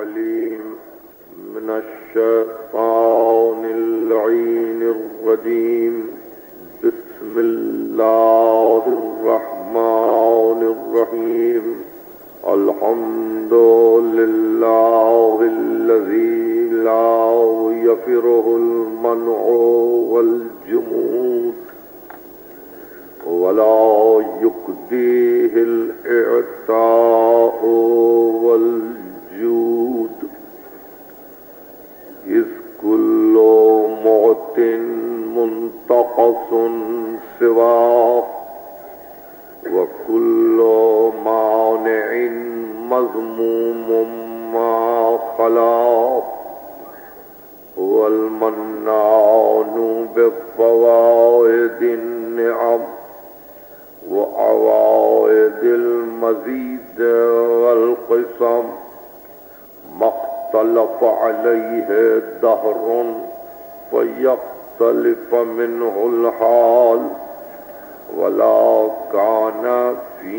العليم من الشيطان اللعين الرجيم. بسم الله الرحمن الرحيم. الحمد لله الذي لا يفره المنع والجمود ولا يكديه الإعطاء والجود، إذ كل معط منتقص سواه وكل مانع مذموم ما خلاه. هو المنان بفوائد النعم وعوائد المزيد والقسم، ما اختلف عليه دهر فيختلف منه الحال، ولا كان في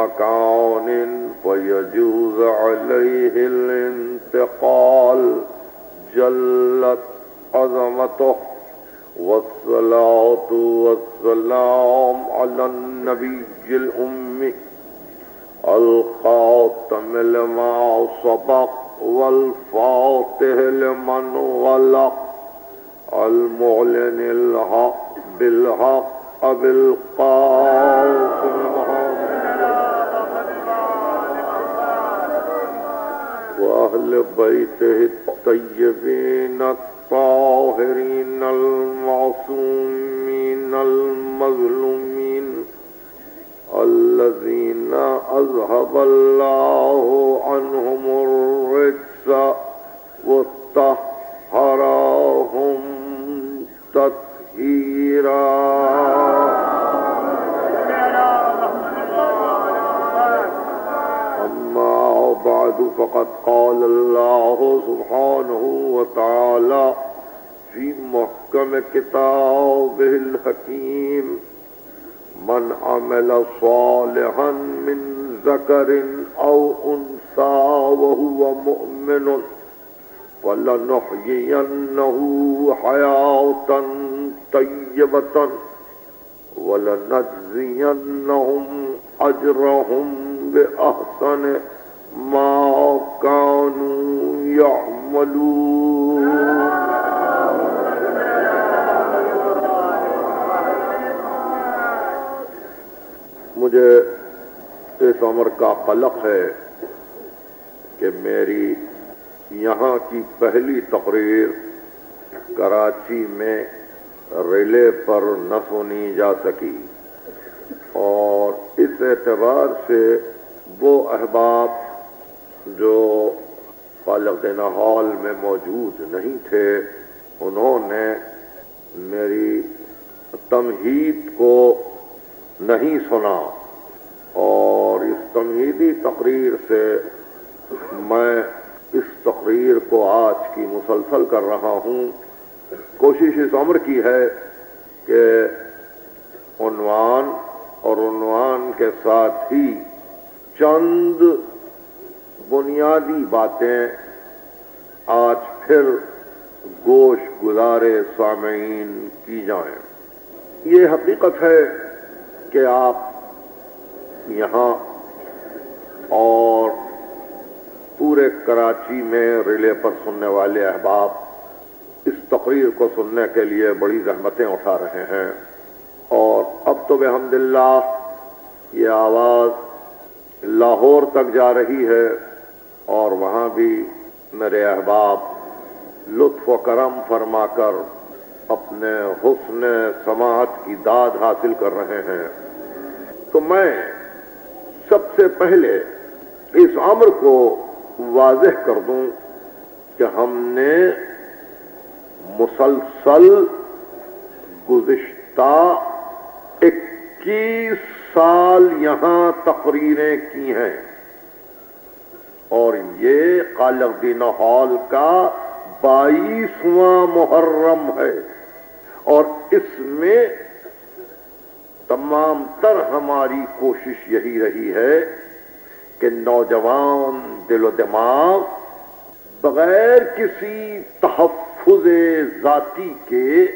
مكان فيجوز عليه الانتقال. جلت عظمته. والصلاة والسلام على النبي الأمي الخاتم لما سبق والفاتح لمن غلق، المعلن الحق بالحق أبي القاسم محمد وأهل بيته الطيبين الطاهرين المعصومين المظلومين الذين أذهب الله عنهم الرجس وطهرهم تطهيرا. أما بعد فقد قال الله سبحانه وتعالى في محكم كتابه الحكيم: من عمل صالحا من ذكر أو أنثى وهو مؤمن فلنحيينه حياة طيبة ولنجزينهم أجرهم بأحسن ما كانوا يعملون. مجھے اس عمر کا قلق ہے کہ میری یہاں کی پہلی تقریر کراچی میں ریلے پر نہ سنی جا سکی، اور اس اعتبار سے وہ احباب جو فالق دینا ہال میں موجود نہیں تھے انہوں نے میری تمہید کو نہیں سنا، اور اس تمہیدی تقریر سے میں اس تقریر کو آج کی مسلسل کر رہا ہوں۔ کوشش اس عمر کی ہے کہ عنوان اور عنوان کے ساتھ ہی چند بنیادی باتیں آج پھر گوش گزارے سامعین کی جائیں۔ یہ حقیقت ہے کہ آپ یہاں اور پورے کراچی میں ریلے پر سننے والے احباب اس تقریر کو سننے کے لیے بڑی زحمتیں اٹھا رہے ہیں، اور اب تو بحمداللہ یہ آواز لاہور تک جا رہی ہے، اور وہاں بھی میرے احباب لطف و کرم فرما کر اپنے حسن سماعت کی داد حاصل کر رہے ہیں۔ تو میں سب سے پہلے اس امر کو واضح کر دوں کہ ہم نے مسلسل گزشتہ 21 سال یہاں تقریریں کی ہیں، اور یہ خالق دینا ہال کا 22واں محرم ہے، اور اس میں تمام تر ہماری کوشش یہی رہی ہے کہ نوجوان دل و دماغ بغیر کسی تحفظ ذاتی کے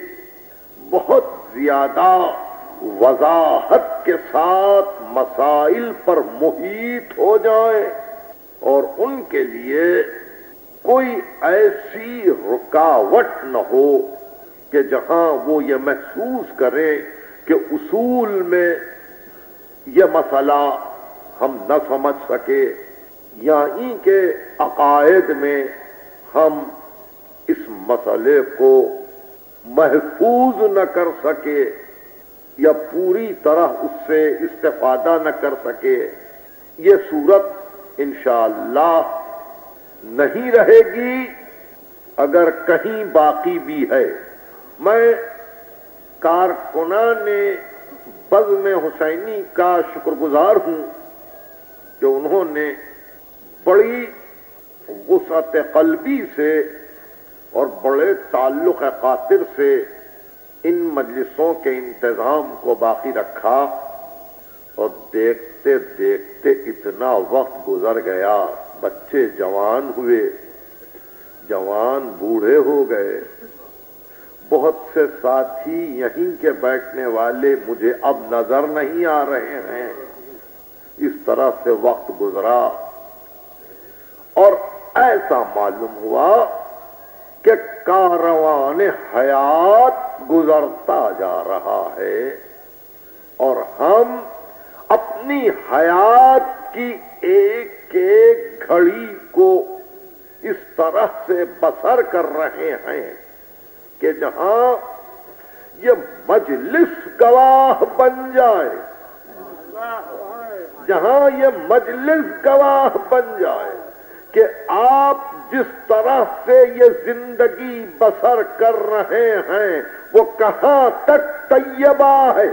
بہت زیادہ وضاحت کے ساتھ مسائل پر محیط ہو جائیں اور ان کے لیے کوئی ایسی رکاوٹ نہ ہو کہ جہاں وہ یہ محسوس کریں کہ اصول میں یہ مسئلہ ہم نہ سمجھ سکے یا ان کے عقائد میں ہم اس مسئلے کو محفوظ نہ کر سکے یا پوری طرح اس سے استفادہ نہ کر سکے. یہ صورت انشاءاللہ نہیں رہے گی اگر کہیں باقی بھی ہے. میں کارکنان بزم حسینی کا شکر گزار ہوں کہ انہوں نے بڑی وسعت قلبی سے اور بڑے تعلق خاطر سے ان مجلسوں کے انتظام کو باقی رکھا اور دیکھتے دیکھتے اتنا وقت گزر گیا. بچے جوان ہوئے, جوان بوڑھے ہو گئے. بہت سے ساتھی یہیں کے بیٹھنے والے مجھے اب نظر نہیں آ رہے ہیں. اس طرح سے وقت گزرا اور ایسا معلوم ہوا کہ کاروان حیات گزرتا جا رہا ہے اور ہم اپنی حیات کی ایک ایک گھڑی کو اس طرح سے بسر کر رہے ہیں کہ جہاں یہ مجلس گواہ بن جائے, جہاں یہ مجلس گواہ بن جائے کہ آپ جس طرح سے یہ زندگی بسر کر رہے ہیں وہ کہاں تک طیبہ ہے.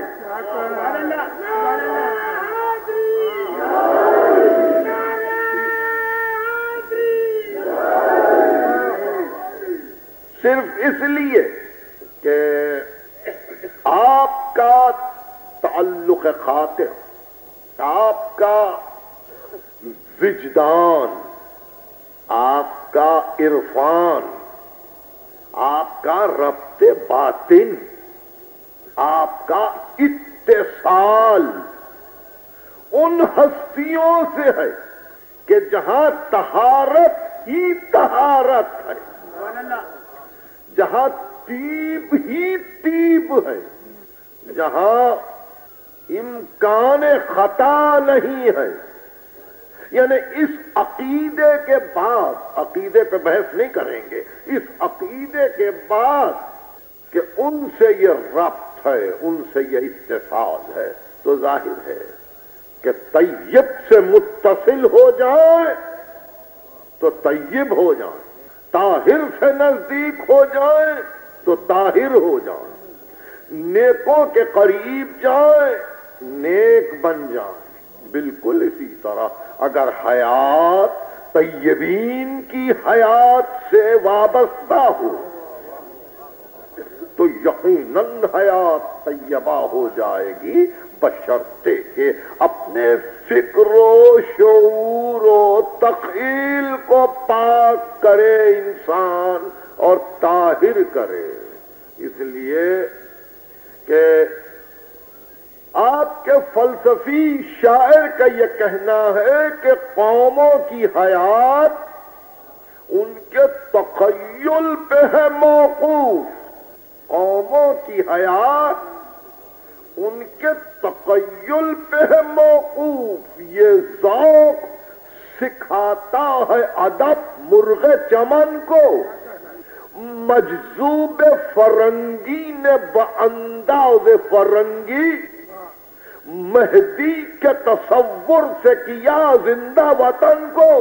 صرف اس لیے کہ آپ کا تعلق خاطر, آپ کا وجدان, آپ کا عرفان, آپ کا ربط باطن, آپ کا اتصال ان ہستیوں سے ہے کہ جہاں طہارت ہی طہارت ہے, جہاں طیب ہی طیب ہے, جہاں امکان خطا نہیں ہے. یعنی اس عقیدے کے بعد, عقیدے پہ بحث نہیں کریں گے, اس عقیدے کے بعد کہ ان سے یہ ربط ہے, ان سے یہ اتصال ہے, تو ظاہر ہے کہ طیب سے متصل ہو جائیں تو طیب ہو جائیں, طاہر سے نزدیک ہو جائیں تو طاہر ہو جائیں, نیکوں کے قریب جائیں نیک بن جائیں. بالکل اسی طرح اگر حیات طیبین کی حیات سے وابستہ ہو تو یقیناً حیات طیبہ ہو جائے گی, بشرطے کہ اپنے فکر و شعور و تخیل کو پاک کرے انسان اور طاہر کرے. اس لیے کہ آپ کے فلسفی شاعر کا یہ کہنا ہے کہ قوموں کی حیات ان کے تخیل پہ ہے موقوف, قوموں کی حیات ان کے تخیل پہ ہے موقوف. یہ ذوق سکھاتا ہے ادب مرغ چمن کو, مجذوب فرنگی نے بانداز فرنگی مہدی کے تصور سے کیا زندہ وطن کو.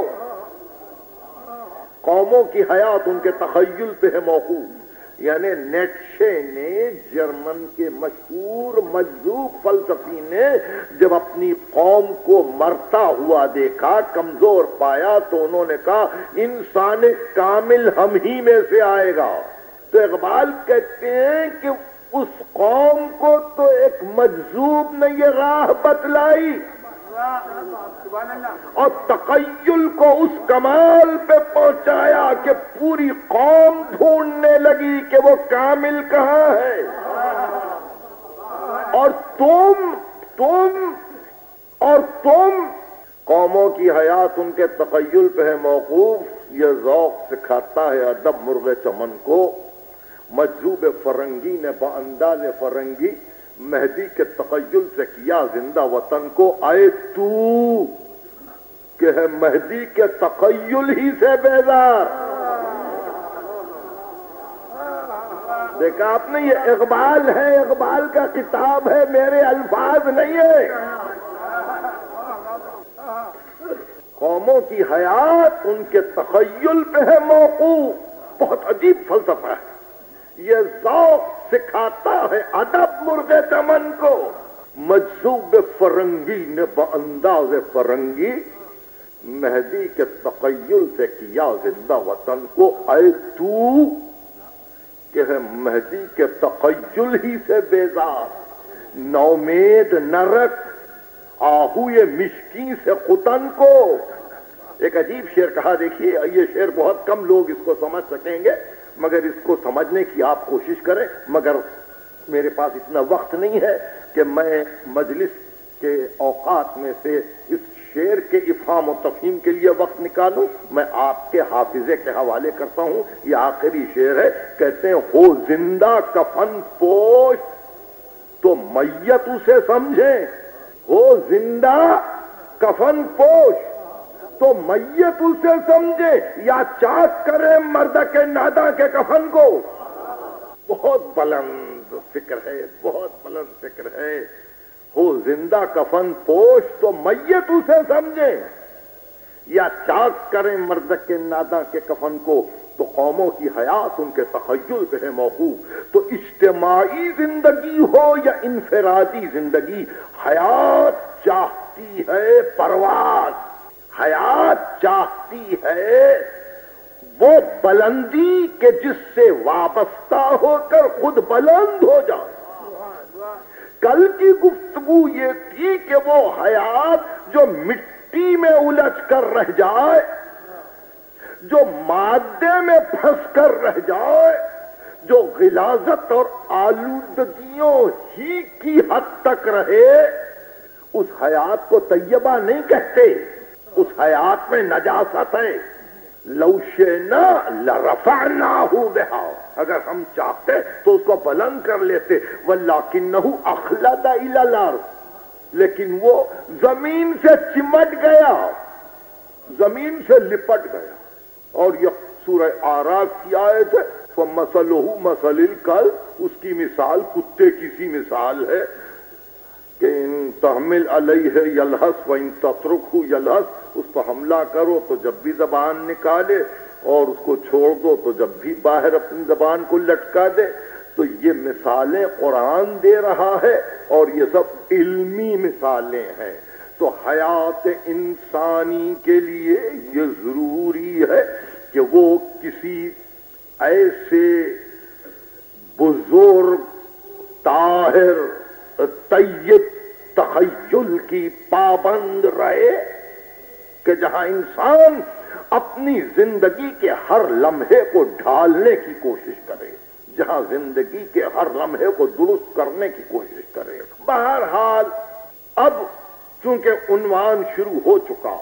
قوموں کی حیات ان کے تخیل پہ ہے موقوف. یعنی نیٹشے نے, جرمن کے مشہور مجذوب فلسفی نے, جب اپنی قوم کو مرتا ہوا دیکھا, کمزور پایا, تو انہوں نے کہا انسان کامل ہم ہی میں سے آئے گا. تو اقبال کہتے ہیں کہ اس قوم کو تو ایک مجذوب نے یہ راہ بتلائی اور تخیل کو اس کمال پہ پہنچایا کہ پوری قوم ڈھونڈنے لگی کہ وہ کامل کہاں ہے، اور تم قوموں کی حیات ان کے تخیل پہ ہے موقوف، یہ ذوق سکھاتا ہے ادب مرغ چمن کو، مجذوب فرنگی نے بانداز فرنگی مہدی کے تخیل سے کیا زندہ وطن کو، آئے تو کہ ہے مہدی کے تخیل ہی سے بیدار۔ دیکھا آپ نے، یہ اقبال ہے، اقبال کا کتاب ہے، میرے الفاظ نہیں ہے۔ قوموں کی حیات ان کے تخیل پہ ہے موقوف، بہت عجیب فلسفہ ہے۔ یہ ذوق سکھاتا ہے ادب مرغ چمن کو، مجذوب فرنگی نے بانداز فرنگی مہدی کے تخیل سے کیا زندہ وطن کو، اے تو کہ ہے مہدی کے تخیل ہی سے بیزار، نومید نہ رکھ آہوئے مشکی سے خطن کو۔ ایک عجیب شعر کہا، دیکھیے یہ شعر بہت کم لوگ اس کو سمجھ سکیں گے، مگر اس کو سمجھنے کی آپ کوشش کریں، مگر میرے پاس اتنا وقت نہیں ہے کہ میں مجلس کے اوقات میں سے اس شعر کے افہام و تفہیم کے لیے وقت نکالوں۔ میں آپ کے حافظے کے حوالے کرتا ہوں، یہ آخری شعر ہے، کہتے ہیں ہو زندہ کفن پوش تو میت اسے سمجھیں، ہو زندہ کفن پوش تو میت اسے سمجھے، یا چاک کرے مرد کے نادا کے کفن کو۔ بہت بلند فکر ہے، بہت بلند فکر ہے۔ ہو زندہ کفن پوش تو میت اسے سمجھے، یا چاک کرے مرد کے نادا کے کفن کو۔ تو قوموں کی حیات ان کے تخیل پہ ہے موقوف، تو اجتماعی زندگی ہو یا انفرادی زندگی، حیات چاہتی ہے پرواز، حیات چاہتی ہے وہ بلندی کہ جس سے وابستہ ہو کر خود بلند ہو جائے۔ کل کی گفتگو یہ تھی کہ وہ حیات جو مٹی میں الجھ کر رہ جائے، جو مادے میں پھنس کر رہ جائے، جو غلاظت اور آلودگیوں ہی کی حد تک رہے، اس حیات کو طیبہ نہیں کہتے، اس حیات میں نجاست ہے۔ لو شئنا لرفعناہ بہا، اگر ہم چاہتے تو اس کو بلند کر لیتے، ولکنہ اخلد الی الارض، لیکن وہ زمین سے چمٹ گیا، زمین سے لپٹ گیا۔ اور یہ سورہ اعراف کی آیت ہے، فَمَثَلُهُ مَثَلِ الْكَلْبِ، اس کی مثال کتے کی سی مثال ہے کہ ان تحمل علیہ یلہس و ان تترکہ یلہس، اس پر حملہ کرو تو جب بھی زبان نکالے، اور اس کو چھوڑ دو تو جب بھی باہر اپنی زبان کو لٹکا دے۔ تو یہ مثالیں قرآن دے رہا ہے، اور یہ سب علمی مثالیں ہیں۔ تو حیات انسانی کے لیے یہ ضروری ہے کہ وہ کسی ایسے بزرگ طاہر طیب تخیل کی پابند رہے کہ جہاں انسان اپنی زندگی کے ہر لمحے کو ڈھالنے کی کوشش کرے، جہاں زندگی کے ہر لمحے کو درست کرنے کی کوشش کرے۔ بہرحال اب چونکہ عنوان شروع ہو چکا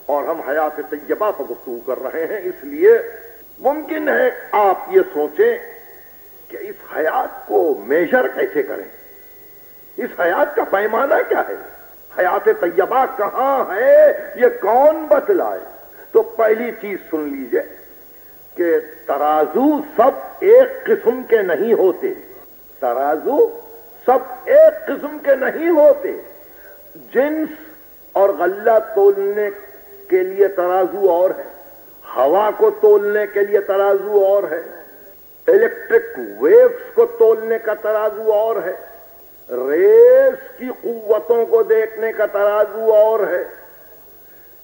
اور ہم حیات طیبہ پر گفتگو کر رہے ہیں، اس لیے ممکن ہے آپ یہ سوچیں کہ اس حیات کو میجر کیسے کریں، اس حیات کا پیمانہ کیا ہے، حیات طیبہ کہاں ہے، یہ کون بتلائے؟ تو پہلی چیز سن لیجئے کہ ترازو سب ایک قسم کے نہیں ہوتے، ترازو سب ایک قسم کے نہیں ہوتے۔ جنس اور غلہ تولنے کے لیے ترازو اور ہے، ہوا کو تولنے کے لیے ترازو اور ہے، الیکٹرک ویوز کو تولنے کا ترازو اور ہے، ریس کی قوتوں کو دیکھنے کا ترازو اور ہے،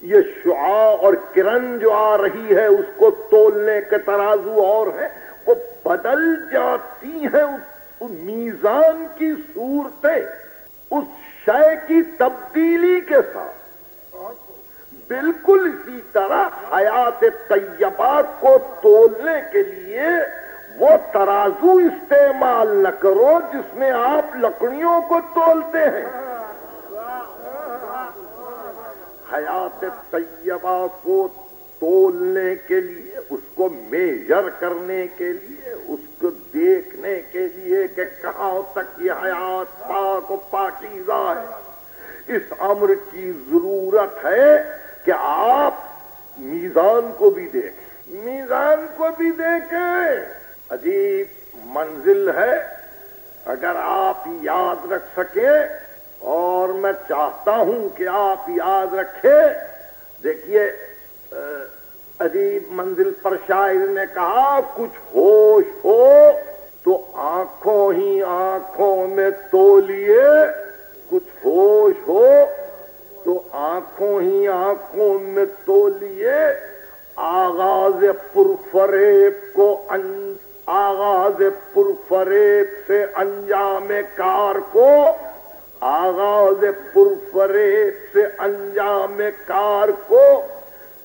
یہ شعاع اور کرن جو آ رہی ہے اس کو تولنے کے ترازو اور ہے۔ وہ بدل جاتی ہیں اس میزان کی صورتیں اس شے کی تبدیلی کے ساتھ۔ بالکل اسی طرح حیات طیبہ کو تولنے کے لیے وہ ترازو استعمال نہ کرو جس میں آپ لکڑیوں کو تولتے ہیں. حیات طیبہ کو تولنے کے لیے، اس کو میجر کرنے کے لیے، اس کو دیکھنے کے لیے کہ کہاں تک یہ حیات پاک و پاکیزہ ہے، اس امر کی ضرورت ہے کہ آپ میزان کو بھی دیکھیں. میزان کو بھی دیکھیں. عجیب منزل ہے. اگر آپ یاد رکھ سکیں، اور میں چاہتا ہوں کہ آپ یاد رکھیں. دیکھیے عجیب منزل پر شاعر نے کہا کچھ ہوش ہو تو آنکھوں ہی آنکھوں میں تولیے، کچھ ہوش ہو تو آنکھوں ہی آنکھوں میں تولیے. آغاز پرفریب آغاز پرفریب سے انجام کار کو، آغاز پرفریب سے انجام کار کو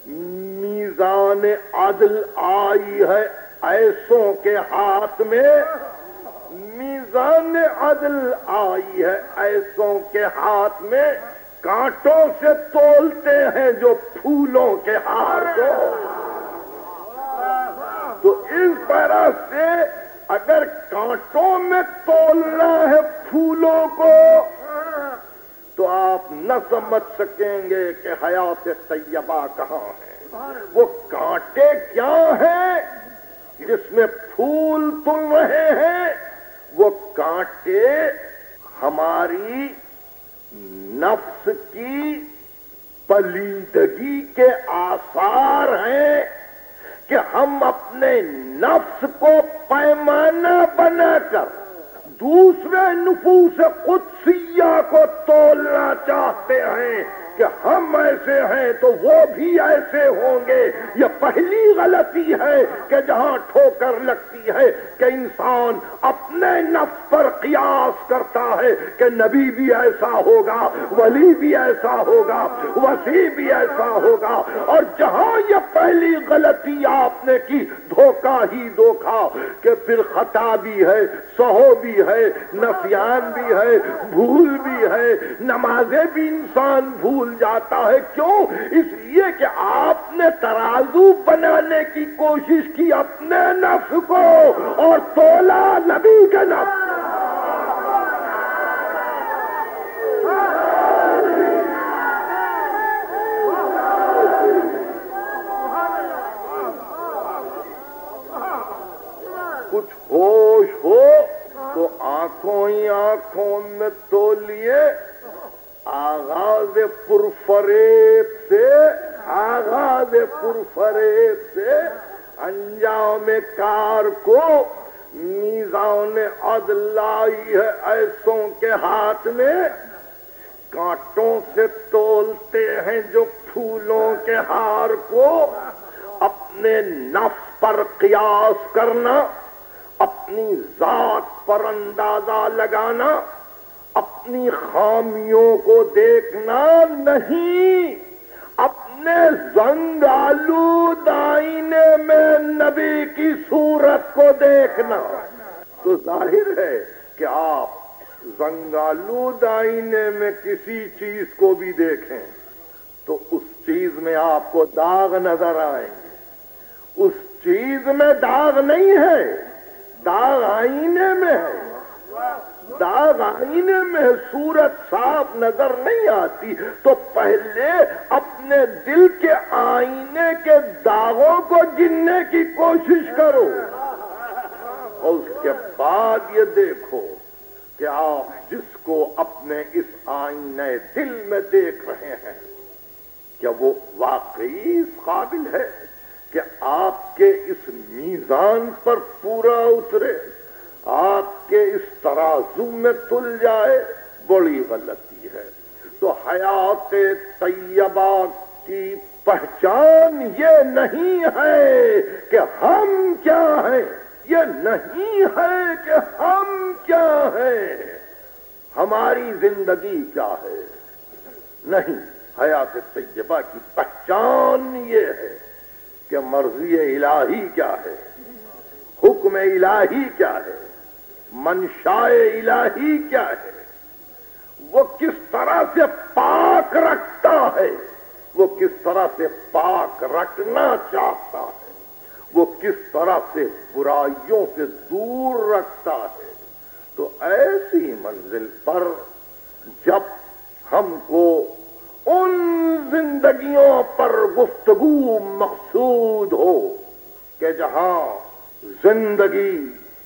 میزان عدل آئی ہے ایسوں کے ہاتھ میں. میزان عدل آئی ہے ایسوں کے ہاتھ میں. کانٹوں سے تولتے ہیں جو پھولوں کے ہار کو. تو اس طرح سے اگر کانٹوں میں تولنا ہے پھولوں کو تو آپ نہ سمجھ سکیں گے کہ حیات طیبہ کہاں ہے. وہ کانٹے کیا ہیں جس میں پھول تل رہے ہیں؟ وہ کانٹے ہماری نفس کی پلیدگی کے آثار ہیں کہ ہم اپنے نفس کو پیمانہ بنا کر دوسرے نفوس قدسیہ کو تولنا چاہتے ہیں کہ ہم ایسے ہیں تو وہ بھی ایسے ہوں گے. یہ پہلی غلطی ہے کہ جہاں ٹھوکر لگتی ہے کہ انسان اپنے نفس پر قیاس کرتا ہے کہ نبی بھی ایسا ہوگا، ولی بھی ایسا ہوگا، وسیع بھی ایسا ہوگا. اور جہاں یہ پہلی غلطی آپ نے کی، دھوکہ ہی دھوکہ کہ پھر خطا بھی ہے، سہو بھی ہے، نسیان بھی ہے، بھول بھی ہے، نمازیں بھی انسان بھول جاتا ہے. کیوں؟ اس لیے کہ آپ نے ترازو بنانے کی کوشش کی اپنے نفس کو اور تولا نبی کے نفس. کچھ ہوش ہو تو آنکھوں ہی آنکھوں میں تولیے. آغاز پرفریب سے انجام کار کو میزان عدل آئی ہے ایسوں کے ہاتھ میں. کانٹوں سے تولتے ہیں جو پھولوں کے ہار کو. اپنے نفس پر قیاس کرنا، اپنی ذات پر اندازہ لگانا، اپنی خامیوں کو دیکھنا نہیں، اپنے زنگ آلود آئینے میں نبی کی صورت کو دیکھنا. تو ظاہر ہے کہ آپ زنگ آلود آئینے میں کسی چیز کو بھی دیکھیں تو اس چیز میں آپ کو داغ نظر آئیں گے. اس چیز میں داغ نہیں ہے، داغ آئینے میں ہے. داغ آئینے میں صورت صاف نظر نہیں آتی. تو پہلے اپنے دل کے آئینے کے داغوں کو گننے کی کوشش کرو، اور اس کے بعد یہ دیکھو کہ آپ جس کو اپنے اس آئینے دل میں دیکھ رہے ہیں کیا وہ واقعی اس قابل ہے کہ آپ کے اس میزان پر پورا اترے، آپ کے اس ترازو میں تل جائے؟ بڑی غلطی ہے. تو حیات طیبہ کی پہچان یہ نہیں ہے کہ ہم کیا ہیں، یہ نہیں ہے کہ ہم کیا ہیں، ہماری زندگی کیا ہے. نہیں، حیات طیبہ کی پہچان یہ ہے کہ مرضی الہی کیا ہے، حکم الہی کیا ہے، منشاء الہی کیا ہے، وہ کس طرح سے پاک رکھتا ہے، وہ کس طرح سے پاک رکھنا چاہتا ہے، وہ کس طرح سے برائیوں سے دور رکھتا ہے۔ تو ایسی منزل پر جب ہم کو ان زندگیوں پر گفتگو مقصود ہو کہ جہاں زندگی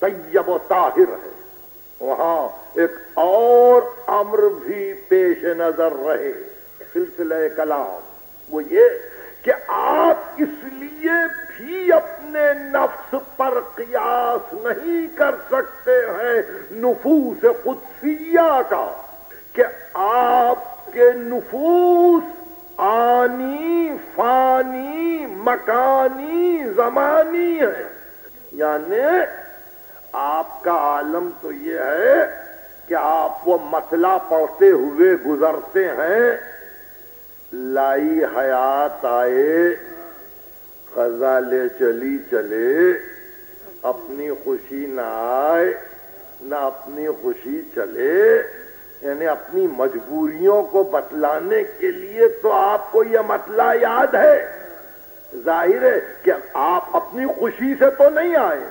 طیب و طاہر ہے، وہاں ایک اور امر بھی پیش نظر رہے سلسلہ کلام، وہ یہ کہ آپ اس لیے بھی اپنے نفس پر قیاس نہیں کر سکتے ہیں نفوس قدسیہ کا کہ آپ کے نفوس آنی، فانی، مکانی، زمانی ہے۔ یعنی آپ کا عالم تو یہ ہے کہ آپ وہ مسئلہ پڑھتے ہوئے گزرتے ہیں، لائی حیات آئے، قضا لے چلی چلے، اپنی خوشی نہ آئے نہ اپنی خوشی چلے، یعنی اپنی مجبوریوں کو بتلانے کے لیے تو آپ کو یہ مسئلہ یاد ہے۔ ظاہر ہے کہ آپ اپنی خوشی سے تو نہیں آئے،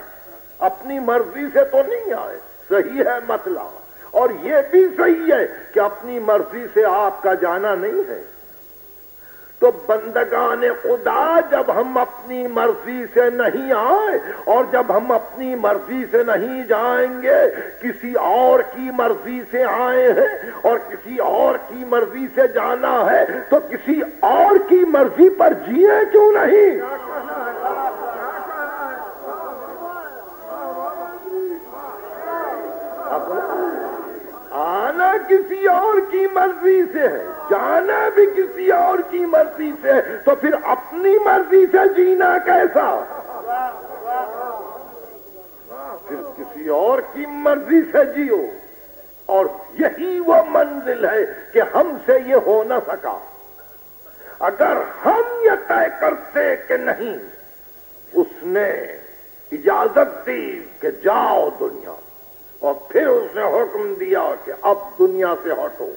اپنی مرضی سے تو نہیں آئے، صحیح ہے مسئلہ، اور یہ بھی صحیح ہے کہ اپنی مرضی سے آپ کا جانا نہیں ہے۔ تو بندگان خدا جب ہم اپنی مرضی سے نہیں آئے اور جب ہم اپنی مرضی سے نہیں جائیں گے، کسی اور کی مرضی سے آئے ہیں اور کسی اور کی مرضی سے جانا ہے، تو کسی اور کی مرضی پر جیے کیوں نہیں؟ آنا کسی اور کی مرضی سے ہے، جانا بھی کسی اور کی مرضی سے ہے، تو پھر اپنی مرضی سے جینا کیسا؟ پھر کسی اور کی مرضی سے جیو، اور یہی وہ منزل ہے کہ ہم سے یہ ہو نہ سکا۔ اگر ہم یہ طے کرتے کہ نہیں، اس نے اجازت دی کہ جاؤ دنیا، اور پھر اس نے حکم دیا کہ اب دنیا سے ہٹو،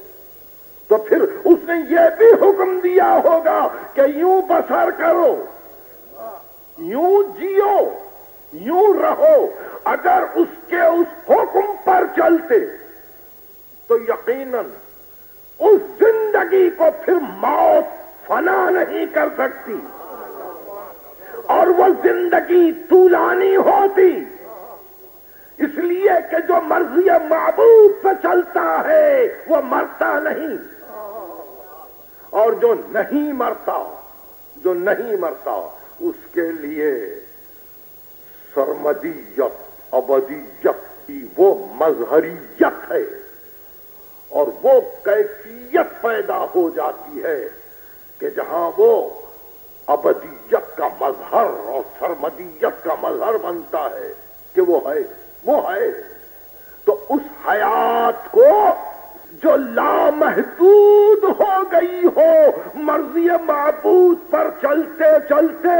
تو پھر اس نے یہ بھی حکم دیا ہوگا کہ یوں بسر کرو، یوں جیو، یوں رہو۔ اگر اس کے اس حکم پر چلتے تو یقیناً اس زندگی کو پھر موت فنا نہیں کر سکتی، اور وہ زندگی طولانی ہوتی، اس لیے کہ جو مرضی معبود پہ چلتا ہے وہ مرتا نہیں، اور جو نہیں مرتا اس کے لیے سرمدیت، ابدیت کی وہ مظہریت ہے، اور وہ کیفیت پیدا ہو جاتی ہے کہ جہاں وہ ابدیت کا مظہر اور سرمدیت کا مظہر بنتا ہے کہ وہ ہے۔ تو اس حیات کو جو لامحدود ہو گئی ہو مرضی معبود پر چلتے چلتے،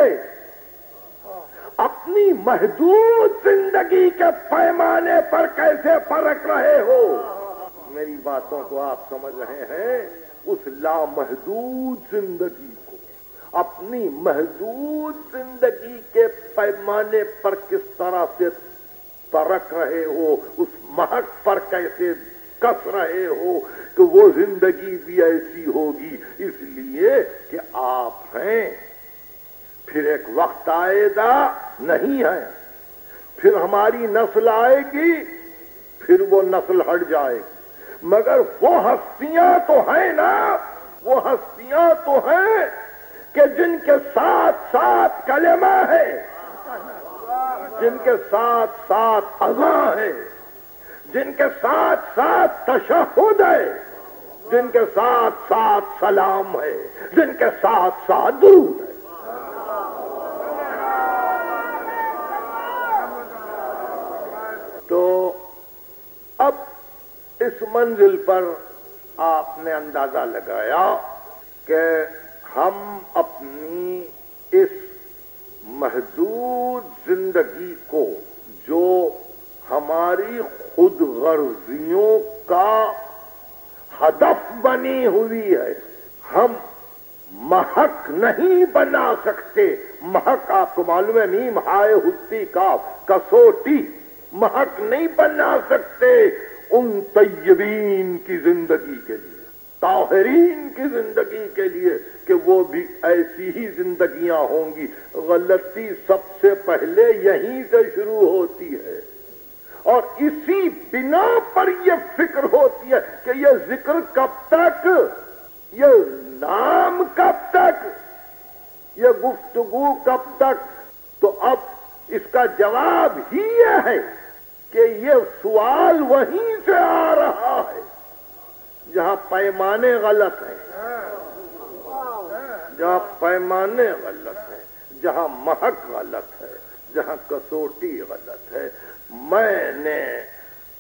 اپنی محدود زندگی کے پیمانے پر کیسے پرکھ رہے ہو؟ میری باتوں کو آپ سمجھ رہے ہیں؟ اس لامحدود زندگی کو اپنی محدود زندگی کے پیمانے پر کس طرح سے پرکھ رہے ہو، اس محک پر کیسے کس رہے ہو کہ وہ زندگی بھی ایسی ہوگی، اس لیے کہ آپ ہیں۔ پھر ایک وقت آئے گا، نہیں ہے، پھر ہماری نسل آئے گی، پھر وہ نسل ہٹ جائے گی، مگر وہ ہستیاں تو ہیں نا، وہ ہستیاں تو ہیں کہ جن کے ساتھ ساتھ کلمہ ہے، جن کے ساتھ ساتھ اذان ہے، جن کے ساتھ ساتھ تشہد ہے، جن کے ساتھ ساتھ سلام ہے، جن کے ساتھ ساتھ درود ہے۔ تو اب اس منزل پر آپ نے اندازہ لگایا کہ ہم اپنی اس محدود زندگی کو جو ہماری خود غرضیوں کا ہدف بنی ہوئی ہے، ہم محق نہیں بنا سکتے. محق آپ کو معلوم ہے، میم ہائے ہستی کا کسوٹی. محق نہیں بنا سکتے ان طیبین کی زندگی کے لیے، طاہرین کی زندگی کے لیے، کہ وہ بھی ایسی ہی زندگیاں ہوں گی. غلطی سب سے پہلے یہیں سے شروع ہوتی ہے، اور اسی بنا پر یہ فکر ہوتی ہے کہ یہ ذکر کب تک، یہ نام کب تک، یہ گفتگو کب تک. تو اب اس کا جواب ہی یہ ہے کہ یہ سوال وہیں سے آ رہا ہے جہاں پیمانے غلط ہیں، جہاں پیمانے غلط ہیں، جہاں محک غلط ہے، جہاں کسوٹی غلط ہے. میں نے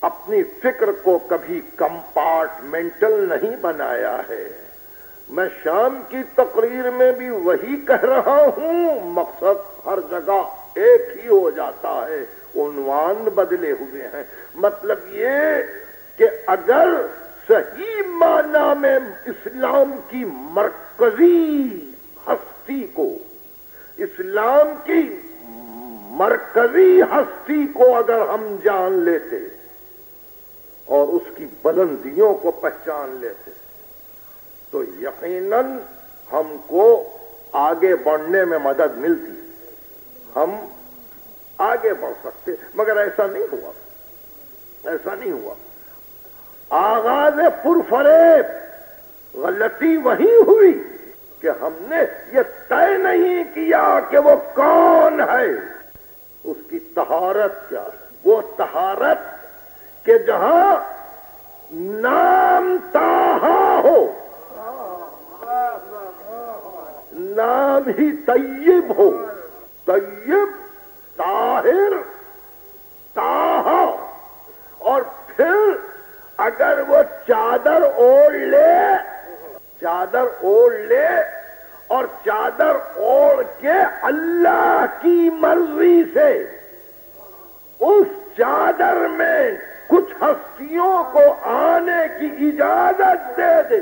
اپنی فکر کو کبھی کمپارٹمنٹل نہیں بنایا ہے. میں شام کی تقریر میں بھی وہی کہہ رہا ہوں، مقصد ہر جگہ ایک ہی ہو جاتا ہے، عنوان بدلے ہوئے ہیں. مطلب یہ کہ اگر صحیح معنی میں اسلام کی مرکزی ہستی کو، اسلام کی مرکزی ہستی کو اگر ہم جان لیتے اور اس کی بلندیوں کو پہچان لیتے تو یقیناً ہم کو آگے بڑھنے میں مدد ملتی، ہم آگے بڑھ سکتے. مگر ایسا نہیں ہوا، ایسا نہیں ہوا. آغاز پرفریب غلطی وہی ہوئی کہ ہم نے یہ طے نہیں کیا کہ وہ کون ہے، اس کی طہارت کیا ہے. وہ طہارت کہ جہاں نام طٰہٰ ہو، نام ہی طیب ہو، طیب، طاہر، طٰہٰ، اور پھر اگر وہ چادر اوڑھ لے، چادر اوڑھ لے اور چادر اوڑھ کے اللہ کی مرضی سے اس چادر میں کچھ ہستیوں کو آنے کی اجازت دے دے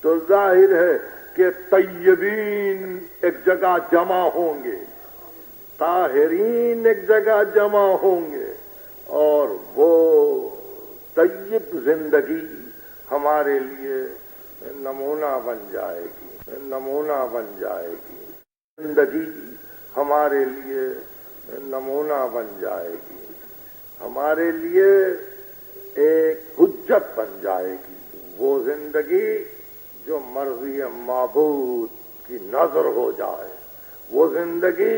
تو ظاہر ہے کہ طیبین ایک جگہ جمع ہوں گے، طاہرین ایک جگہ جمع ہوں گے، اور وہ طیب زندگی ہمارے لیے نمونہ بن جائے گی، نمونہ بن جائے گی. زندگی ہمارے لیے نمونہ بن جائے گی، ہمارے لیے ایک حجت بن جائے گی. وہ زندگی جو مرضی معبود کی نظر ہو جائے، وہ زندگی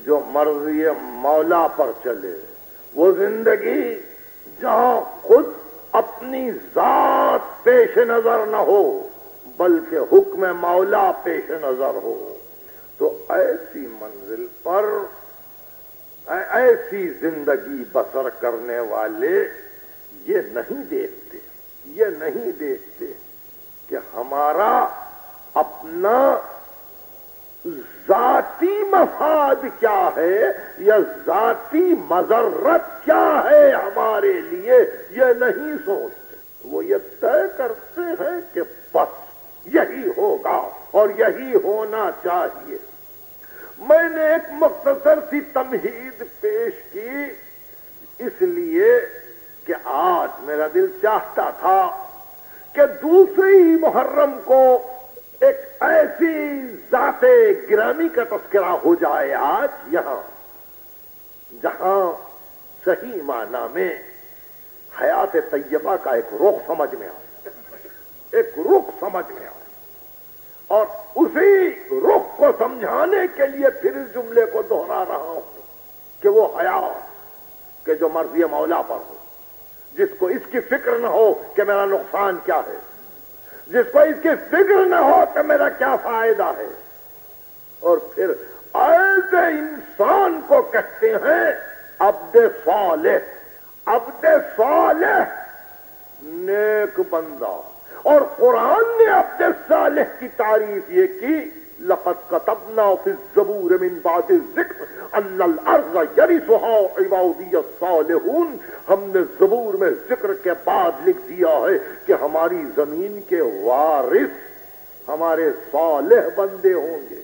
جو مرضی مولا پر چلے، وہ زندگی جہاں خود اپنی ذات پیش نظر نہ ہو بلکہ حکم مولا پیش نظر ہو. تو ایسی منزل پر ایسی زندگی بسر کرنے والے یہ نہیں دیکھتے، یہ نہیں دیکھتے کہ ہمارا اپنا ذاتی مفاد کیا ہے یا ذاتی مضرت کیا ہے ہمارے لیے، یہ نہیں سوچتے. وہ یہ طے کرتے ہیں کہ بس یہی ہوگا اور یہی ہونا چاہیے. میں نے ایک مختصر سی تمہید پیش کی اس لیے کہ آج میرا دل چاہتا تھا کہ دوسری محرم کو ایک ایسی ذات گرامی کا تذکرہ ہو جائے آج یہاں، جہاں صحیح معنی میں حیات طیبہ کا ایک رخ سمجھ میں آئے، ایک رخ سمجھ میں آئے. اور اسی رخ کو سمجھانے کے لیے پھر اس جملے کو دہرا رہا ہوں کہ وہ حیات کہ جو مرضی مولا پر ہو، جس کو اس کی فکر نہ ہو کہ میرا نقصان کیا ہے، جس کو اس کی فکر نہ ہو کہ میرا کیا فائدہ ہے. اور پھر ایسے انسان کو کہتے ہیں عبد صالح. عبد صالح نیک بندہ، اور قرآن نے عبد صالح کی تعریف یہ کی، لقد كتبنا في الزبور من بعد الذکر ان الارض يرثها عبادی الصالحون، ہم نے زبور میں ذکر کے بعد لکھ دیا ہے کہ ہماری زمین کے وارث ہمارے صالح بندے ہوں گے،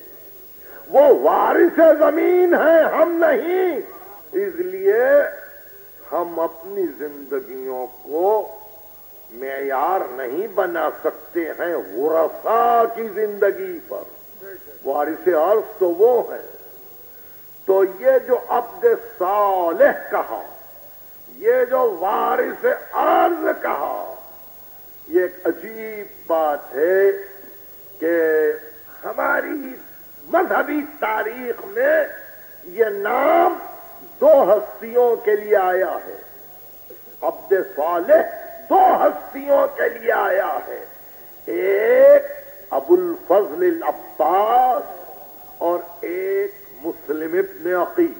وہ وارث زمین ہیں، ہم نہیں۔ اس لیے ہم اپنی زندگیوں کو معیار نہیں بنا سکتے ہیں ورثاء کی زندگی پر، وارث عرض تو وہ ہیں۔ تو یہ جو عبد صالح کہا، یہ جو وارث عرض کہا، یہ ایک عجیب بات ہے کہ ہماری مذہبی تاریخ میں یہ نام دو ہستیوں کے لیے آیا ہے۔ عبد صالح دو ہستیوں کے لیے آیا ہے، ایک ابو الفضل العباس اور ایک مسلم ابن عقیل۔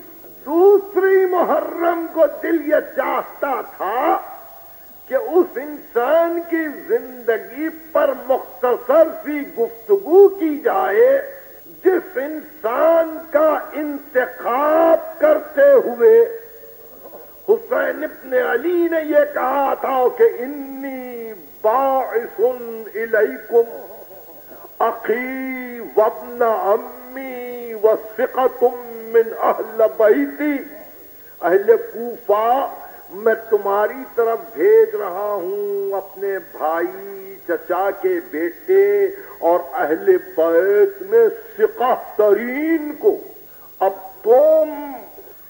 دوسری محرم کو دل یہ چاہتا تھا کہ اس انسان کی زندگی پر مختصر سی گفتگو کی جائے جس انسان کا انتخاب کرتے ہوئے حسین ابن علی نے یہ کہا تھا کہ انی باعث الیکم اخی وابن امی وثقۃ من اہل بیتی، اہل کوفہ میں تمہاری طرف بھیج رہا ہوں اپنے بھائی چچا کے بیٹے اور اہل بیت میں ثقہ ترین کو، اب تم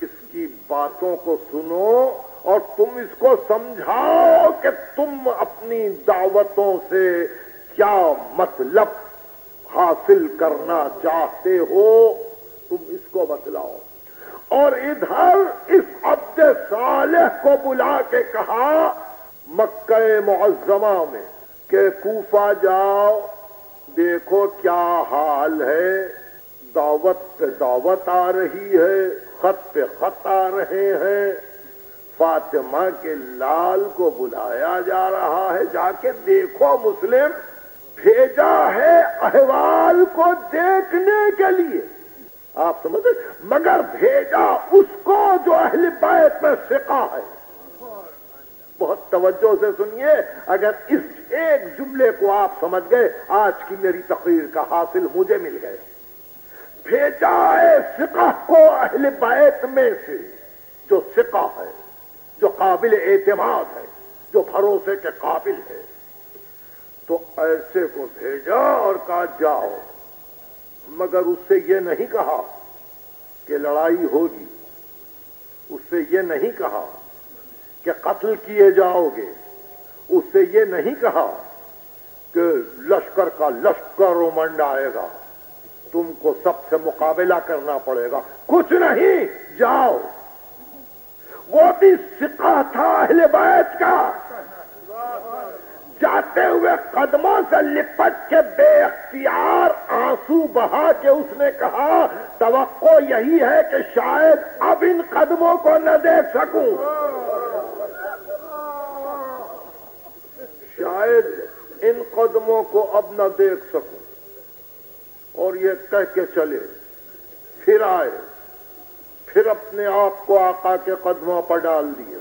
اس کی باتوں کو سنو اور تم اس کو سمجھاؤ کہ تم اپنی دعوتوں سے کیا مطلب حاصل کرنا چاہتے ہو، تم اس کو بتلاؤ۔ اور ادھر اس عبد صالح کو بلا کے کہا مکہ معظمہ میں کہ کوفہ جاؤ، دیکھو کیا حال ہے، دعوت پہ دعوت آ رہی ہے، خط پہ خط آ رہے ہیں، فاطمہ کے لال کو بلایا جا رہا ہے، جا کے دیکھو، مسلم بھیجا ہے احوال کو دیکھنے کے لیے، آپ سمجھے، مگر بھیجا اس کو جو اہل بیت میں ثقہ ہے۔ بہت توجہ سے سنیے، اگر اس ایک جملے کو آپ سمجھ گئے آج کی میری تقریر کا حاصل مجھے مل گئے۔ بھیجا ہے ثقہ کو اہل بیت میں سے جو ثقہ ہے، جو قابل اعتماد ہے، جو بھروسے کے قابل ہے، تو ایسے کو بھیجا اور کہا جاؤ، مگر اس سے یہ نہیں کہا کہ لڑائی ہوگی، اس سے یہ نہیں کہا کہ قتل کیے جاؤ گے، اس سے یہ نہیں کہا کہ لشکر کا لشکر امنڈ آئے گا، تم کو سب سے مقابلہ کرنا پڑے گا، کچھ نہیں، جاؤ۔ وہ بھی ثقہ تھا اہل بیت کا، جاتے ہوئے قدموں سے لپٹ کے بے اختیار آنسو بہا کے اس نے کہا توقع یہی ہے کہ شاید اب ان قدموں کو نہ دیکھ سکوں، شاید ان قدموں کو اب نہ دیکھ سکوں، اور یہ کہہ کے چلے، پھر آئے، پھر اپنے آپ کو آقا کے قدموں پر ڈال دیا،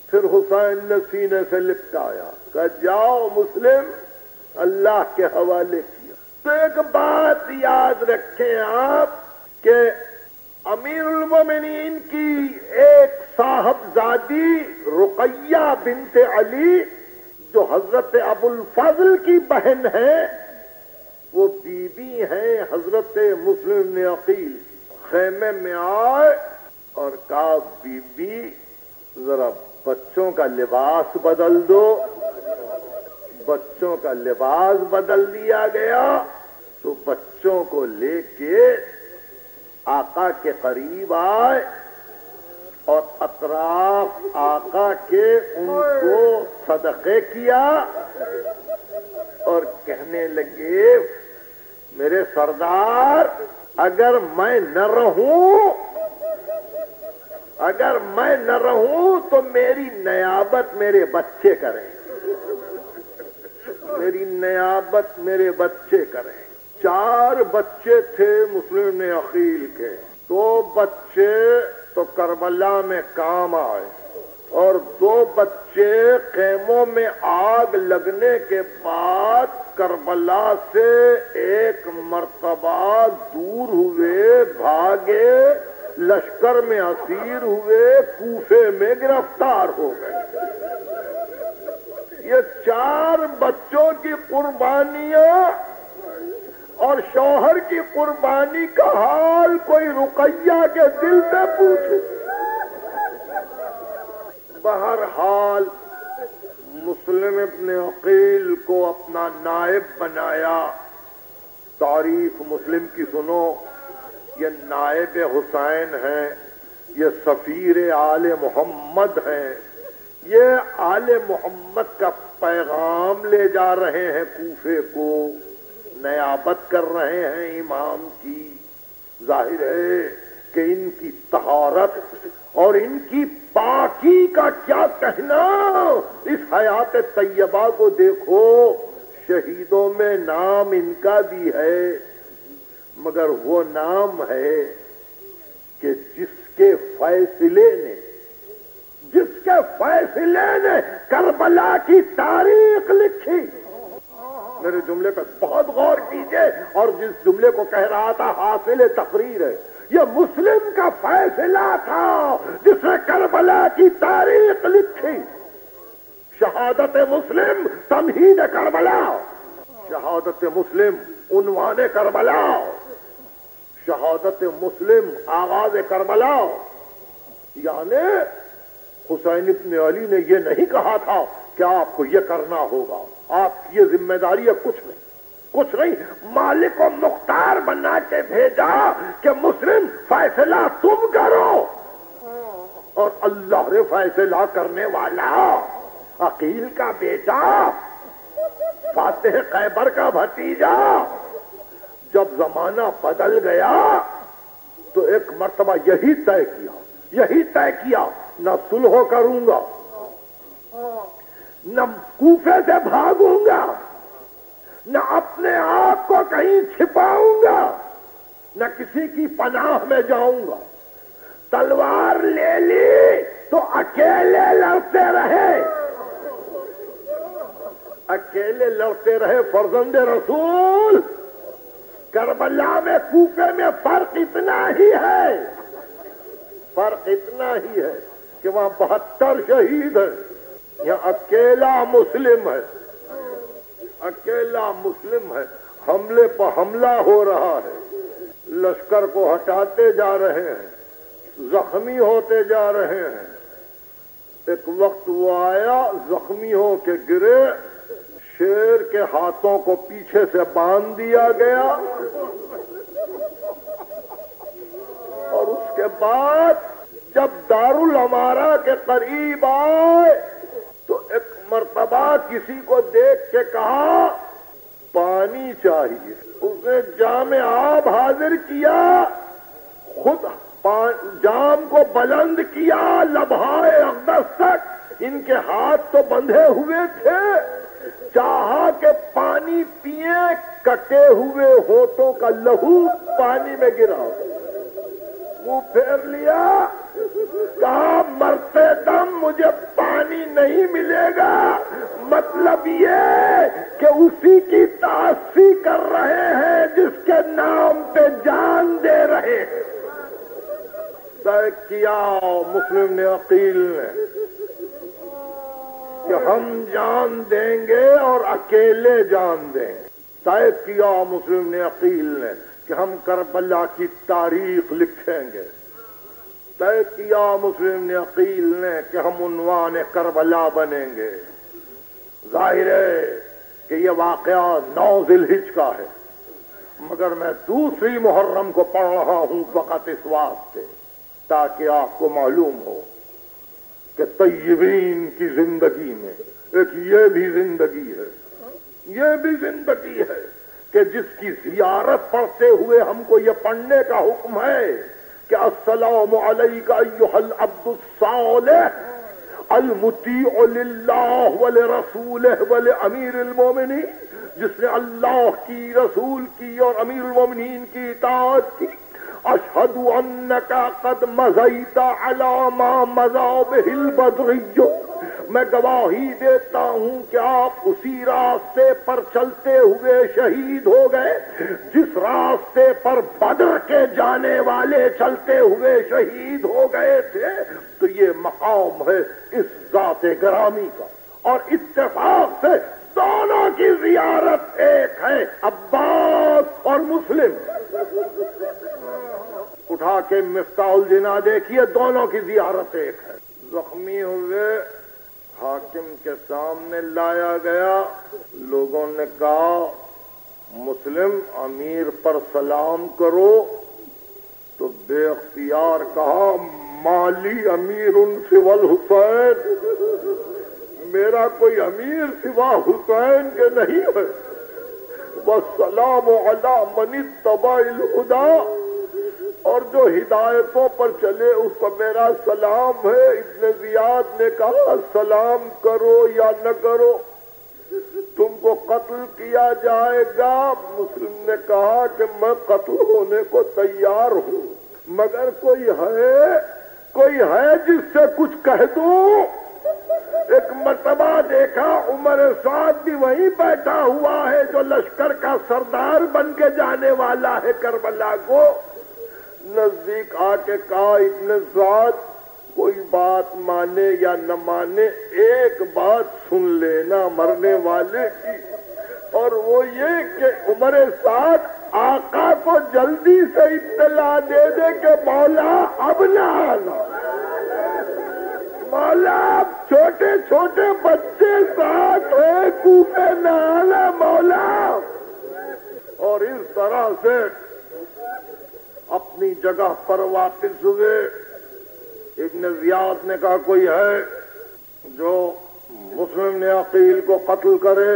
پھر حسین نے سینے سے لپٹایا کہ جاؤ مسلم، اللہ کے حوالے کیا۔ تو ایک بات یاد رکھیں آپ کہ امیر المومنین کی ایک صاحبزادی رقیہ بنت علی جو حضرت ابو الفضل کی بہن ہے، وہ بیوی ہیں حضرت مسلم بن عقیل۔ خیمے میں آئے اور کہا بی بی ذرا بچوں کا لباس بدل دو، بچوں کا لباس بدل دیا گیا، تو بچوں کو لے کے آقا کے قریب آئے اور اطراف آقا کے ان کو صدقے کیا اور کہنے لگے میرے سردار اگر میں نہ رہوں تو میری نیابت میرے بچے کریں۔ میری نیابت میرے بچے کریں. 4 بچے تھے مسلم ابن عقیل کے. 2 بچے تو کربلا میں کام آئے اور 2 بچے خیموں میں آگ لگنے کے بعد کربلا سے ایک مرتبہ دور ہوئے، بھاگے، لشکر میں اسیر ہوئے، کوفے میں گرفتار ہو گئے. یہ 4 بچوں کی قربانیاں اور شوہر کی قربانی کا حال کوئی رقیہ کے دل سے پوچھے. بہرحال مسلم ابن عقیل کو اپنا نائب بنایا. تعریف مسلم کی سنو، یہ نائب حسین ہیں، یہ سفیر آل محمد ہیں، یہ آل محمد کا پیغام لے جا رہے ہیں کوفے کو، نیابت کر رہے ہیں امام کی. ظاہر ہے کہ ان کی طہارت اور ان کی پاکی کا کیا کہنا. اس حیات طیبہ کو دیکھو، شہیدوں میں نام ان کا بھی ہے، مگر وہ نام ہے کہ جس کے فیصلے نے کربلا کی تاریخ لکھی. میرے جملے پر بہت غور کیجئے، اور جس جملے کو کہہ رہا تھا حاصل تقریر ہے، یہ مسلم کا فیصلہ تھا جس نے کربلا کی تاریخ لکھی. شہادت مسلم تمہید کربلا، شہادت مسلم عنوان کربلا، شہادت مسلم آغاز کربلا. یعنی حسین ابن علی نے یہ نہیں کہا تھا کہ آپ کو یہ کرنا ہوگا، آپ کی یہ ذمہ داری ہے، کچھ نہیں. مالک و مختار بنا کے بھیجا کہ مسلم فیصلہ تم کرو، اور اللہ نے فیصلہ کرنے والا، عقیل کا بیٹا، فاتح خیبر کا بھتیجا. جب زمانہ بدل گیا تو ایک مرتبہ یہی طے کیا نہ صلح کروں گا، نہ کوفے سے بھاگوں گا، نہ اپنے آپ کو کہیں چھپاؤں گا، نہ کسی کی پناہ میں جاؤں گا. تلوار لے لی تو اکیلے لڑتے رہے فرزند رسول. کربلا میں کوفے میں فرق اتنا ہی ہے کہ وہاں 72 شہید ہیں، یہاں اکیلا مسلم ہے. حملے پر حملہ ہو رہا ہے، لشکر کو ہٹاتے جا رہے ہیں، زخمی ہوتے جا رہے ہیں. ایک وقت وہ آیا، زخمی ہو کے گرے، شیر کے ہاتھوں کو پیچھے سے باندھ دیا گیا، اور اس کے بعد جب دارالامارہ کے قریب آئے تو ایک مرتبہ کسی کو دیکھ کے کہا پانی چاہیے. اس نے جام آب حاضر کیا، خود جام کو بلند کیا لبہائے اقدس تک. ان کے ہاتھ تو بندھے ہوئے تھے، چاہا کہ پانی پیے، کٹے ہوئے ہونٹوں کا لہو پانی میں گرا، منہ پھیر لیا، کہا مرتے دم مجھے پانی نہیں ملے گا. مطلب یہ کہ اسی کی تعصی کر رہے ہیں جس کے نام پہ جان دے رہے ہیں. طے کیا مسلم نے عقیل نے کہ ہم جان دیں گے اور اکیلے جان دیں گے. طے کیا مسلم نے عقیل نے کہ ہم کربلا کی تاریخ لکھیں گے. طے کیا مسلم نے عقیل نے کہ ہم عنوان کربلا بنیں گے. ظاہر ہے کہ یہ واقعہ 9 ذی الحجہ کا ہے، مگر میں دوسری محرم کو پڑھ رہا ہوں فقط اس واسطے تاکہ آپ کو معلوم ہو کہ طیبین کی زندگی میں ایک یہ بھی زندگی ہے کہ جس کی زیارت پڑھتے ہوئے ہم کو یہ پڑھنے کا حکم ہے کہ السلام علیک ایھا العبد الصالح المطیع للہ ولرسولہ ولامیر المومنین، جس نے اللہ کی، رسول کی اور امیر المومنین کی اطاعت کی. اشہد انک قد مضیت علی ما مضی بہ البدری، میں گواہی دیتا ہوں کہ آپ اسی راستے پر چلتے ہوئے شہید ہو گئے جس راستے پر بدر کے جانے والے چلتے ہوئے شہید ہو گئے تھے. تو یہ مقام ہے اس ذات گرامی کا، اور اتفاق سے دونوں کی زیارت ایک ہے، عباس اور مسلم. اٹھا کے مفتاح الجنا دیکھیے، دونوں کی زیارت ایک ہے. زخمی ہوئے حاکم کے سامنے لایا گیا. لوگوں نے کہا مسلم امیر پر سلام کرو، تو بے اختیار کہا مالی امیر سوى الحسین، میرا کوئی امیر سوا حسین کے نہیں ہے. والسلام علی من اتبع الہدی، اور جو ہدایتوں پر چلے اس پر میرا سلام ہے. ابن زیاد نے کہا سلام کرو یا نہ کرو، تم کو قتل کیا جائے گا. مسلم نے کہا کہ میں قتل ہونے کو تیار ہوں، مگر کوئی ہے جس سے کچھ کہہ دوں. ایک مرتبہ دیکھا عمر سعد بھی وہیں بیٹھا ہوا ہے جو لشکر کا سردار بن کے جانے والا ہے کربلا کو. نزدیک آ کے کہا ابن سعد کوئی بات مانے یا نہ مانے، ایک بات سن لینا مرنے والے کی، اور وہ یہ کہ عمر سعد آقا کو جلدی سے اطلاع دے دے کہ مولا اب نہ آنا، مولا اب چھوٹے چھوٹے بچے ساتھ ہیں، کوفے نہ آنا مولا. اور اس طرح سے اپنی جگہ پر واپس ہوئے. ابن زیاد نے کہا کوئی ہے جو مسلم نے عقیل کو قتل کرے.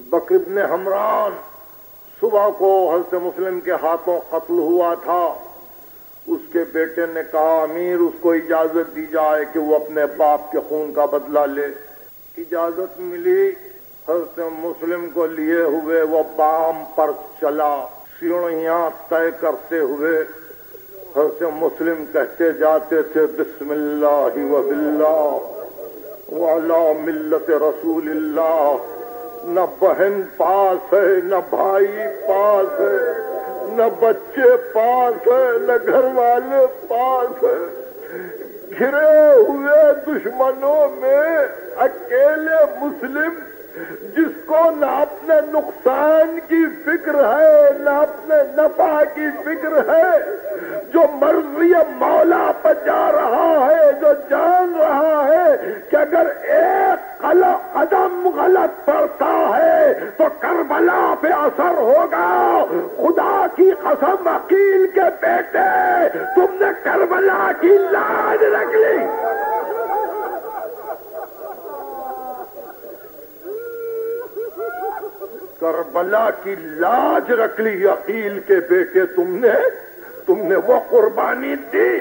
بکر ابن حمران صبح کو حضرت مسلم کے ہاتھوں قتل ہوا تھا. اس کے بیٹے نے کہا امیر اس کو اجازت دی جائے کہ وہ اپنے باپ کے خون کا بدلہ لے. اجازت ملی. حضرت مسلم کو لیے ہوئے وہ بام پر چلا، سیڑھیاں طے کرتے ہوئے. حضرت مسلم کہتے جاتے تھے بسم اللہ و باللہ وعلی ملت رسول اللہ. نہ بہن پاس ہے، نہ بھائی پاس ہے، نہ بچے پاس ہے، نہ گھر والے پاس ہے. گھرے ہوئے دشمنوں میں اکیلے مسلم جس کو نہ اپنے نقصان کی فکر ہے نہ اپنے نفع کی فکر ہے، جو مرضی مولا پر جا رہا ہے، جو جان رہا ہے کہ اگر ایک قدم غلط پڑتا ہے تو کربلا پہ اثر ہوگا. خدا کی قسم عقیل کے بیٹے تم نے کربلا کی لاج رکھ لی. کربلا کی لاج رکھ لی عقیل کے بیٹے. تم نے وہ قربانی دی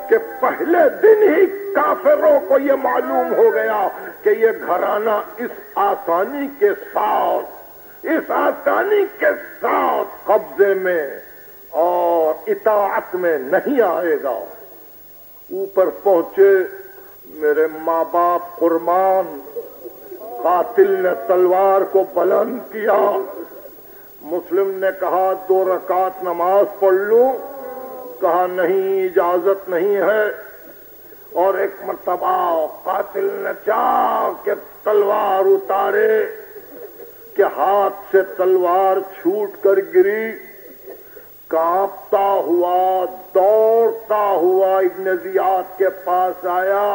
کہ پہلے دن ہی کافروں کو یہ معلوم ہو گیا کہ یہ گھرانہ اس آسانی کے ساتھ قبضے میں اور اطاعت میں نہیں آئے گا. اوپر پہنچے، میرے ماں باپ قربان. قاتل نے تلوار کو بلند کیا. مسلم نے کہا 2 رکعت نماز پڑھ لوں. کہا نہیں، اجازت نہیں ہے. اور ایک مرتبہ قاتل نے چاہ کے تلوار اتارے کہ ہاتھ سے تلوار چھوٹ کر گری. کانپتا ہوا دوڑتا ہوا ابن زیاد کے پاس آیا.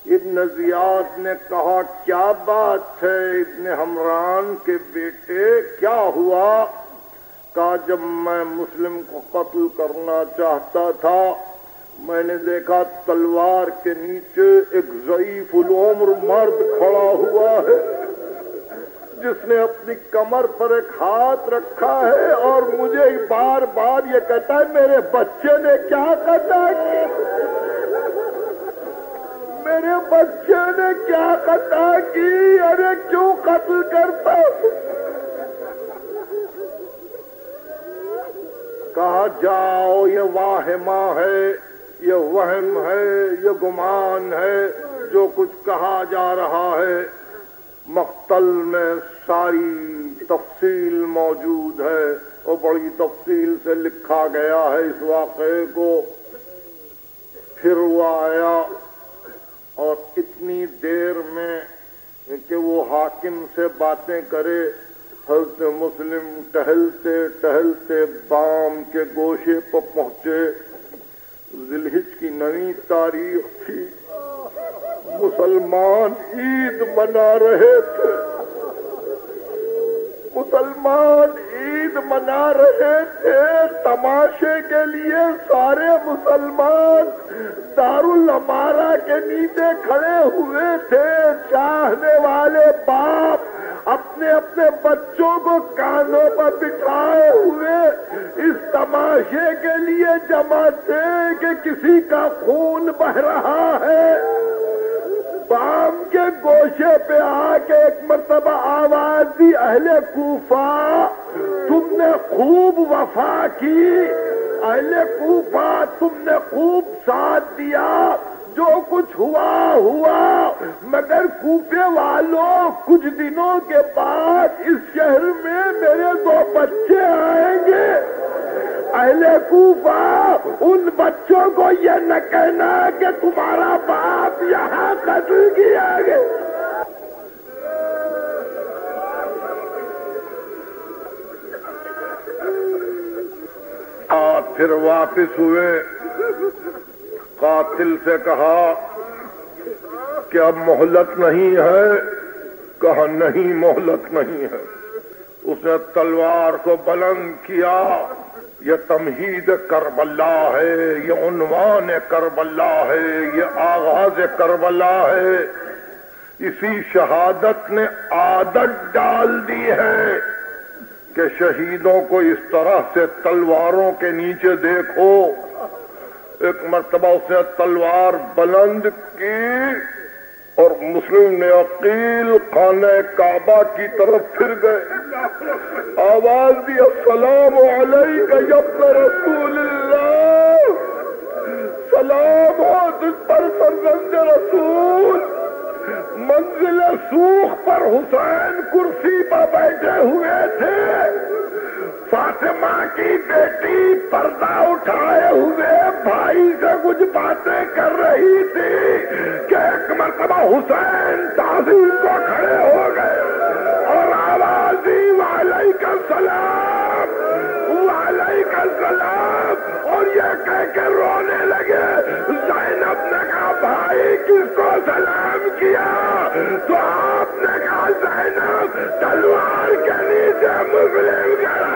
ابن زیاد نے کہا کیا بات ہے ابن حمران کے بیٹے، کیا ہوا؟ کہا جب میں مسلم کو قتل کرنا چاہتا تھا میں نے دیکھا تلوار کے نیچے ایک ضعیف العمر مرد کھڑا ہوا ہے جس نے اپنی کمر پر ایک ہاتھ رکھا ہے اور مجھے بار بار یہ کہتا ہے میرے بچے نے کیا قتل کیا، میرے بچے نے کیا خطا کی، ارے کیوں قتل کرتا؟ کہا جاؤ یہ واہمہ ہے، یہ وہم ہے، یہ گمان ہے، جو کچھ کہا جا رہا ہے مقتل میں ساری تفصیل موجود ہے اور بڑی تفصیل سے لکھا گیا ہے اس واقعے کو۔ پھر وہ آیا اور اتنی دیر میں کہ وہ حاکم سے باتیں کرے، حضرت مسلم ٹہلتے ٹہلتے بام کے گوشے پر پہنچے۔ ذی الحجہ کی 9 تاریخ تھی، مسلمان عید منا رہے تھے، مسلمان عید منا رہے تھے۔ تماشے کے لیے سارے مسلمان دارالامارہ کے نیچے کھڑے ہوئے تھے۔ چاہنے والے باپ اپنے اپنے بچوں کو کاندھوں پر بٹھائے ہوئے اس تماشے کے لیے جمع تھے کہ کسی کا خون بہ رہا ہے۔ بام کے گوشے پہ آ کے ایک مرتبہ آواز دی، اہل کوفہ تم نے خوب وفا کی، اہل کوفہ تم نے خوب ساتھ دیا، جو کچھ ہوا ہوا، مگر کوفے والوں کچھ دنوں کے بعد اس شہر میں میرے 2 بچے آئیں گے۔ اہل کوفہ ان بچوں کو یہ نہ کہنا کہ تمہارا باپ یہاں قتل کیا گیا۔ پھر واپس ہوئے، قاتل سے کہا کہ اب مہلت نہیں ہے؟ کہا نہیں مہلت نہیں ہے۔ اس نے تلوار کو بلند کیا۔ یہ تمہید کربلا ہے، یہ عنوان کربلا ہے، یہ آغاز کربلا ہے۔ اسی شہادت نے عادت ڈال دی ہے کہ شہیدوں کو اس طرح سے تلواروں کے نیچے دیکھو۔ ایک مرتبہ اس نے تلوار بلند کی اور مسلم نے عقیل خانہ کعبہ کی طرف پھر گئے، آواز دی، السلام علیک یا ابن رسول اللہ، سلام ہو تجھ پر فرزند رسول۔ منزل سوخ پر حسین کرسی پر بیٹھے ہوئے تھے، فاطمہ کی بیٹی پردہ اٹھائے ہوئے بھائی سے کچھ باتیں کر رہی تھی کہ ایک مرتبہ حسین تعظیم کو کھڑے ہو گئے اور آواز دی، وعلیکم السلام وعلیکم السلام، اور یہ کہہ کے رونے لگے۔ زینب نے کہا بھائی کس کو سلام کیا؟ تو آپ نے کہا زینب تلوار کے نیچے مسلم گیا۔